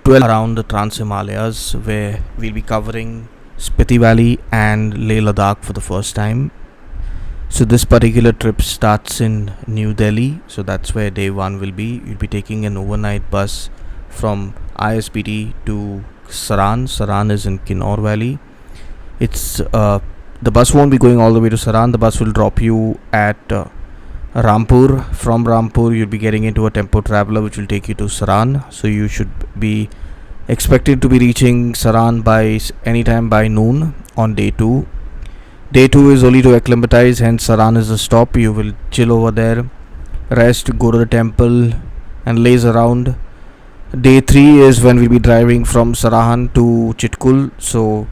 12 around the Trans Himalayas, where we'll be covering Spiti Valley and Leh Ladakh for the first time. So this particular trip starts in New Delhi, so that's where day one will be. You'll be taking an overnight bus from ISBT to Sarahan. Sarahan is in Kinnaur Valley. It's the bus won't be going all the way to Sarahan. The bus will drop you at Rampur. From Rampur, you'll be getting into a tempo traveler which will take you to Sarahan. So you should be expected to be reaching Sarahan by anytime by noon on day 2. Day 2 is only to acclimatize, hence Sarahan is the stop. You will chill over there, rest, go to the temple and laze around. Day 3 is when we'll be driving from Sarahan to Chitkul. So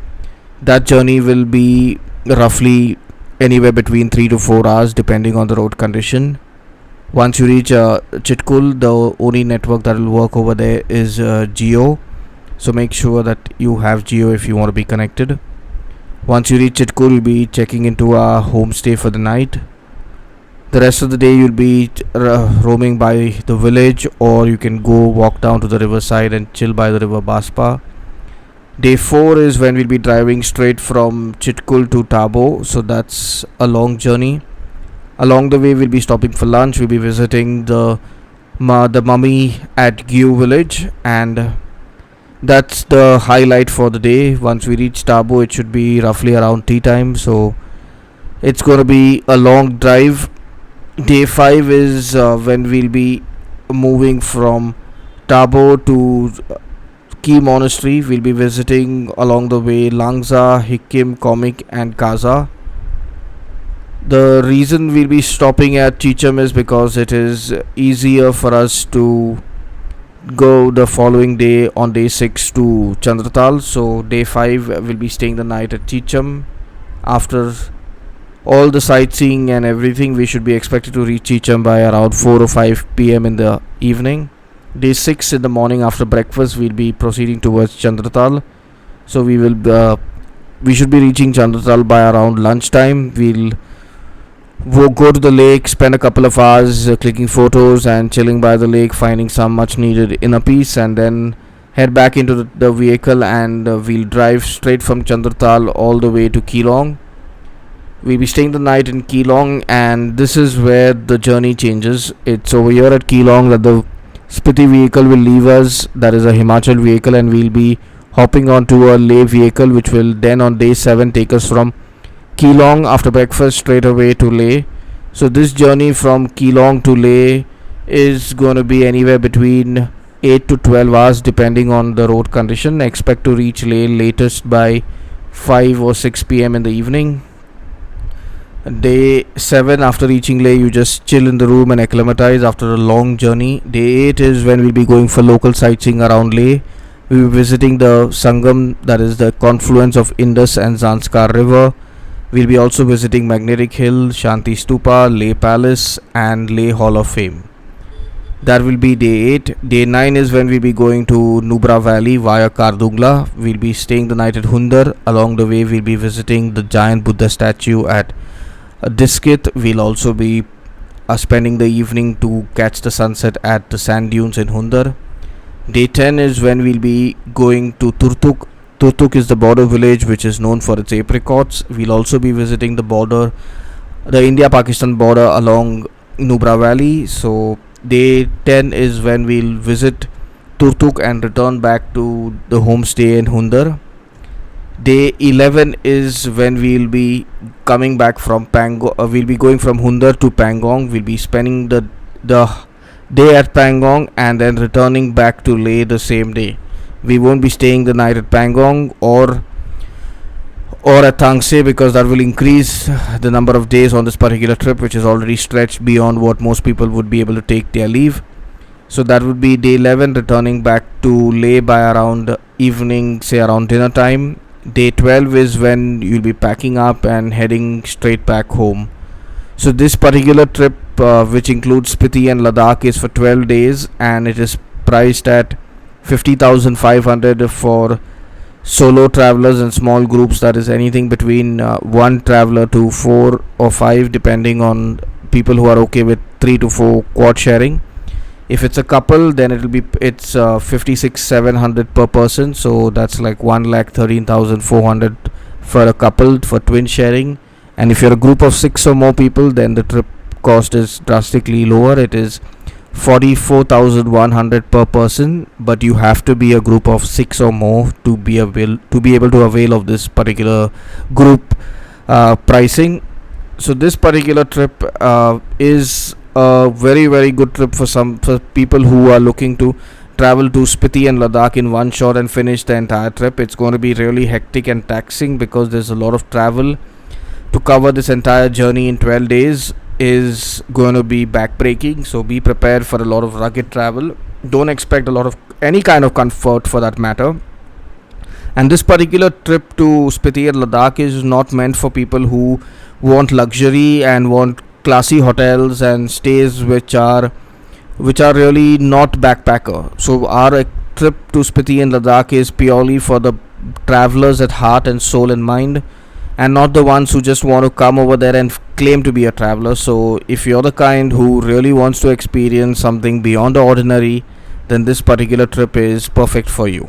that journey will be roughly anywhere between 3 to 4 hours depending on the road condition. Once you reach Chitkul, the only network that will work over there is Jio. So make sure that you have Jio if you want to be connected. Once you reach Chitkul, you'll be checking into a homestay for the night. The rest of the day you'll be roaming by the village, or you can go walk down to the riverside and chill by the river Baspa. Day 4 is when we'll be driving straight from Chitkul to Tabo, so that's a long journey. Along the way we'll be stopping for lunch. We'll be visiting the mummy at Gyu village, and that's the highlight for the day. Once we reach Tabo, it should be roughly around tea time, so it's going to be a long drive. Day 5 is when we'll be moving from Tabo to key monastery. We'll be visiting along the way Langza, Hikkim, Komik and Kaza. The reason we'll be stopping at Chicham is because it is easier for us to go the following day on day 6 to Chandratal. So day 5 will be staying the night at Chicham. After all the sightseeing and everything, we should be expected to reach Chicham by around 4 or 5 p.m. in the evening. Day 6 in the morning after breakfast, we'll be proceeding towards Chandratal. So we should be reaching Chandratal by around lunchtime. We'll go to the lake, spend a couple of hours clicking photos and chilling by the lake, finding some much needed inner peace, and then head back into the vehicle, and we'll drive straight from Chandratal all the way to Keelong. We'll be staying the night in Keelong, and this is where the journey changes. It's over here at Keelong that the Spiti vehicle will leave us. That is a Himachal vehicle, and we'll be hopping onto a Leh vehicle, which will then on day 7 take us from Keelong after breakfast straight away to Leh. So this journey from Keelong to Leh is going to be anywhere between 8 to 12 hours depending on the road condition. Expect to reach Leh latest by 5 or 6 p.m. in the evening. Day 7, after reaching Leh, you just chill in the room and acclimatize after a long journey. Day 8 is when we'll be going for local sightseeing around Leh. We'll be visiting the Sangam, that is the confluence of Indus and Zanskar River. We'll be also visiting Magnetic Hill, Shanti Stupa, Leh Palace and Leh Hall of Fame. That will be day 8. Day 9 is when we'll be going to Nubra Valley via Kardungla. We'll be staying the night at Hundar. Along the way, we'll be visiting the giant Buddha statue at Diskit. We'll also be spending the evening to catch the sunset at the sand dunes in Hundar. Day 10 is when we'll be going to Turtuk. Turtuk is the border village which is known for its apricots. We'll also be visiting the India-Pakistan border along Nubra Valley. So day 10 is when we'll visit Turtuk and return back to the homestay in Hundar. Day 11 is when we'll be coming back from Pangong. We'll be going from Hundar to Pangong. We'll be spending the day at Pangong and then returning back to Leh the same day. We won't be staying the night at Pangong or at Tangse, because that will increase the number of days on this particular trip, which is already stretched beyond what most people would be able to take their leave. So that would be day 11, returning back to Leh by around evening, say around dinner time. Day 12 is when you'll be packing up and heading straight back home. So this particular trip, which includes Spiti and Ladakh, is for 12 days and it is priced at 50,500 for solo travelers and small groups. That is anything between one traveler to 4 or 5, depending on people who are okay with 3 to 4 quad sharing. If it's a couple, then it's 56 700 per person, so that's like 1,13,400 for a couple for twin sharing. And if you're a group of 6 or more people, then the trip cost is drastically lower. It is 44,100 per person, but you have to be a group of 6 or more to be able to avail of this particular group pricing. So this particular trip is a very very good trip for people who are looking to travel to Spiti and Ladakh in one shot and finish the entire trip. It's going to be really hectic and taxing because there's a lot of travel. To cover this entire journey in 12 days is going to be backbreaking, so be prepared for a lot of rugged travel. Don't expect a lot of any kind of comfort for that matter. And this particular trip to Spiti and Ladakh is not meant for people who want luxury and want classy hotels and stays which are really not backpacker. So our trip to Spiti and Ladakh is purely for the travelers at heart and soul and mind, and not the ones who just want to come over there and claim to be a traveler. So if you're the kind who really wants to experience something beyond the ordinary, then this particular trip is perfect for you.